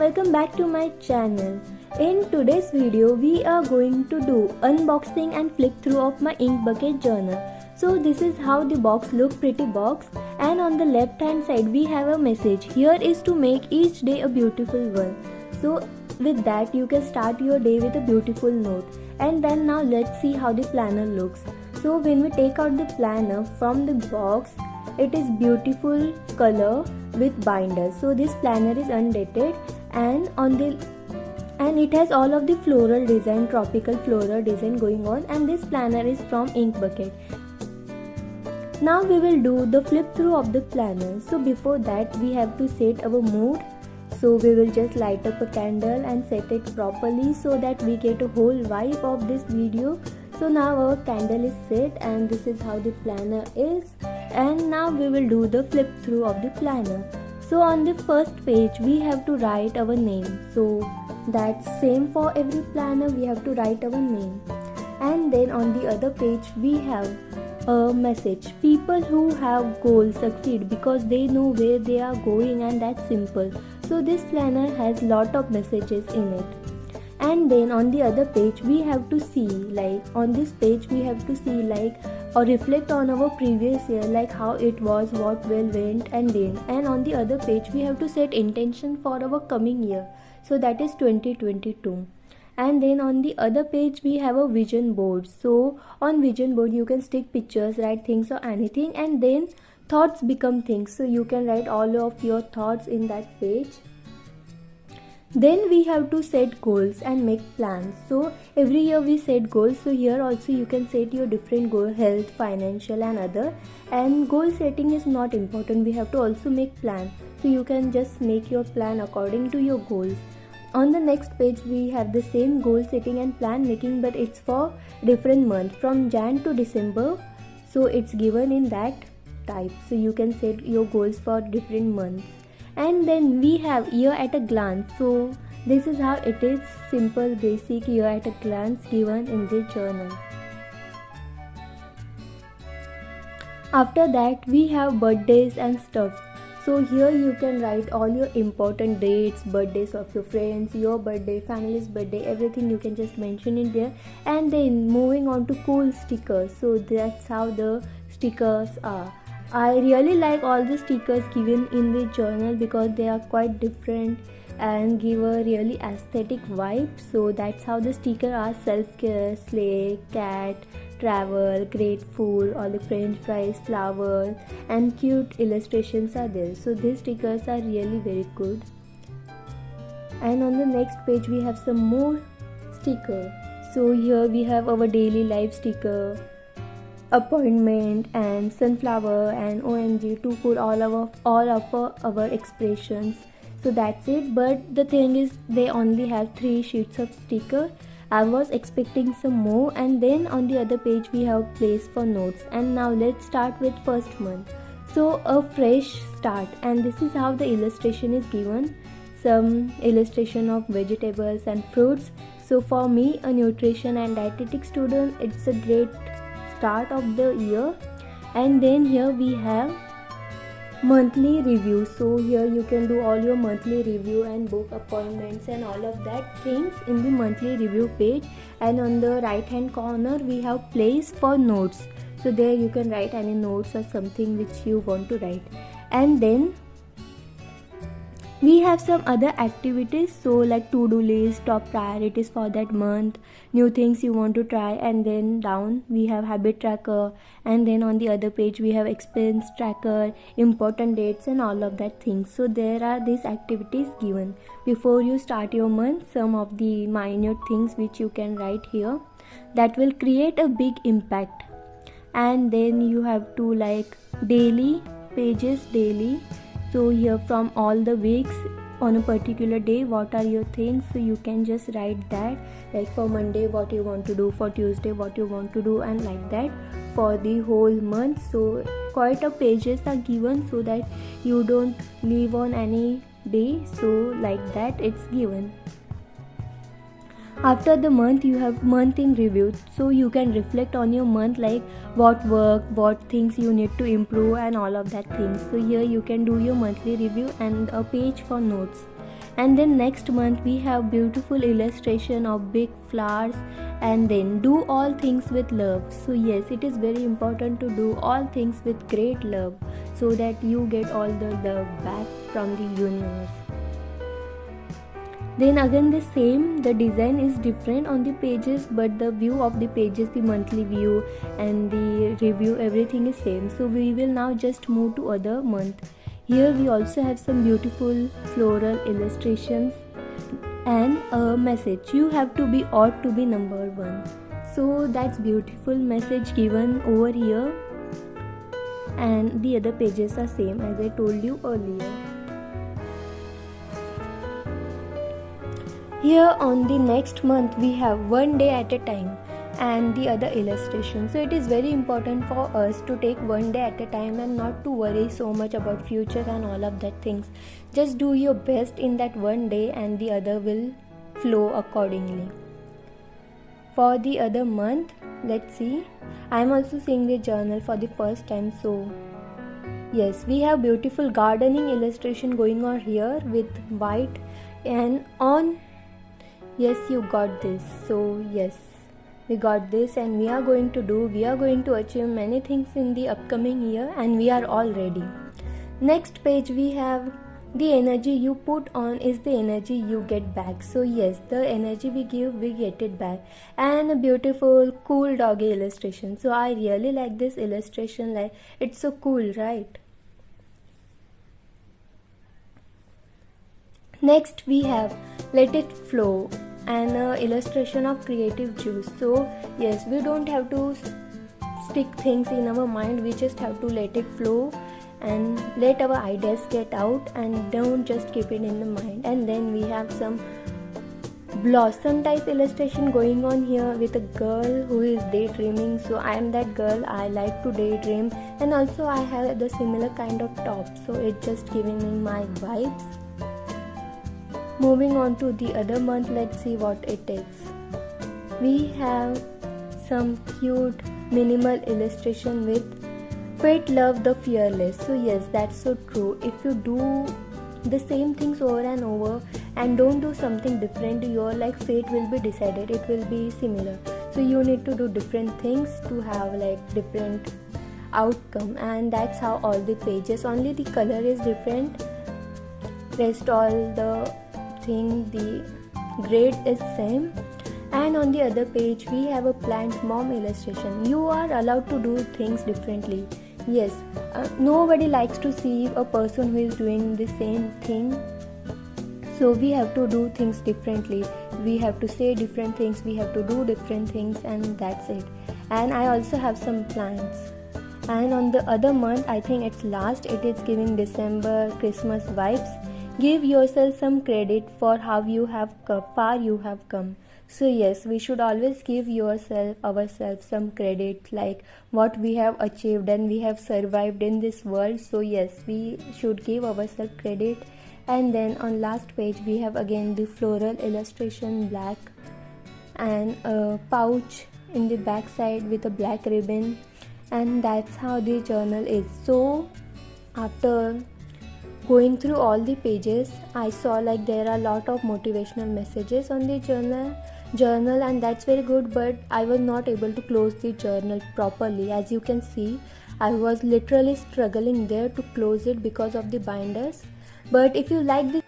welcome back to my channel. In today's video we are going to do unboxing and flip through of my ink bucket journal. So this is how the box look, pretty box, and on the left hand side we have a message. Here is to make each day a beautiful one. So with that you can start your day with a beautiful note. And then now let's see how the planner looks. So when we take out the planner from the box, it is beautiful color with binder. So this planner is undated and it has all of the floral design, tropical floral design going on, and this planner is from Ink Bucket. Now we will do the flip through of the planner. So before that we have to set our mood. So we will just light up a candle and set it properly so that we get a whole vibe of this video. So now our candle is set and this is how the planner is. And now we will do the flip through of the planner. So on the first page we have to write our name. So that's same for every planner, we have to write our name. And then on the other page we have a message. People who have goals succeed because they know where they are going, and that's simple. So this planner has lot of messages in it. And then on the other page we have to see, like on this page we have to see like or reflect on our previous year, like how it was, what well went and didn't. And on the other page we have to set intention for our coming year, so that is 2022. And then on the other page we have a vision board. So on vision board you can stick pictures, write things or anything, and then thoughts become things. So you can write all of your thoughts in that page. Then we have to set goals and make plans. So every year we set goals. So here also you can set your different goal, health, financial and other. And goal setting is not important. We have to also make plan. So you can just make your plan according to your goals. On the next page we have the same goal setting and plan making, but it's for different month from Jan to December. So it's given in that type. So you can set your goals for different months. And then we have year at a glance. So this is how it is, simple basic year at a glance given in the journal. After that we have birthdays and stuff. So here you can write all your important dates, birthdays of your friends, your birthday, family's birthday, everything you can just mention it there. And then moving on to cool stickers. So that's how the stickers are. I really like all the stickers given in the journal because they are quite different and give a really aesthetic vibe. So that's how the stickers are: self-care, sleigh, cat, travel, grateful, all the french fries, flowers, and cute illustrations are there. So these stickers are really very good. And on the next page we have some more stickers. So here we have our daily life sticker, appointment, and sunflower, and OMG, to put all of our expressions. So that's it. But the thing is they only have 3 sheets of sticker. I was expecting some more. And then on the other page we have place for notes. And now let's start with first month. So a fresh start, and this is how the illustration is given. Some illustration of vegetables and fruits. So for me, a nutrition and dietetic student, it's a great start of the year. And then here we have monthly review. So here you can do all your monthly review and book appointments and all of that things in the monthly review page. And on the right hand corner we have place for notes. So there you can write any notes or something which you want to write. And then we have some other activities, so like to-do list, top priorities for that month, new things you want to try. And then down we have habit tracker, and then on the other page we have expense tracker, important dates, and all of that things. So there are these activities given before you start your month. Some of the minute things which you can write here that will create a big impact. And then you have to like daily pages daily. So here from all the weeks on a particular day, what are your things? So you can just write that, like for Monday what you want to do, for Tuesday what you want to do, and like that for the whole month. So quite a pages are given so that you don't leave on any day. So like that it's given. After the month you have month in review, so you can reflect on your month, like what worked, what things you need to improve, and all of that things. So here you can do your monthly review and a page for notes. And then next month we have beautiful illustration of big flowers, and then do all things with love. So yes, it is very important to do all things with great love, so that you get all the love back from the universe. Then again the same, the design is different on the pages, but the view of the pages, the monthly view and the review, everything is same. So we will now just move to other month. Here we also have some beautiful floral illustrations and a message: you have to be ought to be number one. So that's beautiful message given over here, and the other pages are same as I told you earlier. Here on the next month we have one day at a time and the other illustration. So it is very important for us to take one day at a time and not to worry so much about future and all of that things. Just do your best in that one day and the other will flow accordingly. For the other month, let's see. I am also seeing the journal for the first time. So yes, we have beautiful gardening illustration going on here with white and on. Yes, you got this. So yes, we got this, and we are going to achieve many things in the upcoming year, and we are all ready. Next page we have the energy you put on is the energy you get back. So yes, the energy we give, we get it back. And a beautiful cool doggy illustration. So I really like this illustration, like it's so cool, right? Next we have let it flow and illustration of creative juice. So yes, we don't have to stick things in our mind, we just have to let it flow and let our ideas get out, and don't just keep it in the mind. And then we have some blossom type illustration going on here with a girl who is daydreaming. So I am that girl, I like to daydream, and also I have the similar kind of top, so it's just giving me my vibes. Moving on to the other month, let's see what it is. We have some cute minimal illustration with fate love the fearless. So yes, that's so true. If you do the same things over and over and don't do something different, your like fate will be decided, it will be similar. So you need to do different things to have like different outcome, and that's how all the pages, only the color is different, rest all the thing, the grade is same. And on the other page we have a plant mom illustration. You are allowed to do things differently. Yes, nobody likes to see a person who is doing the same thing. So we have to do things differently, we have to say different things, we have to do different things, and that's it. And I also have some plants. And on the other month, I think it's last, it is giving December Christmas vibes. Give yourself some credit for how you have far you have come. So yes, we should always give ourselves some credit, like what we have achieved and we have survived in this world. So yes, we should give ourselves credit. And then on last page we have again the floral illustration, black, and a pouch in the back side with a black ribbon. And that's how the journal is. So after going through all the pages, I saw like there are a lot of motivational messages on the journal, and that's very good, but I was not able to close the journal properly. As you can see, I was literally struggling there to close it because of the binders. But if you like this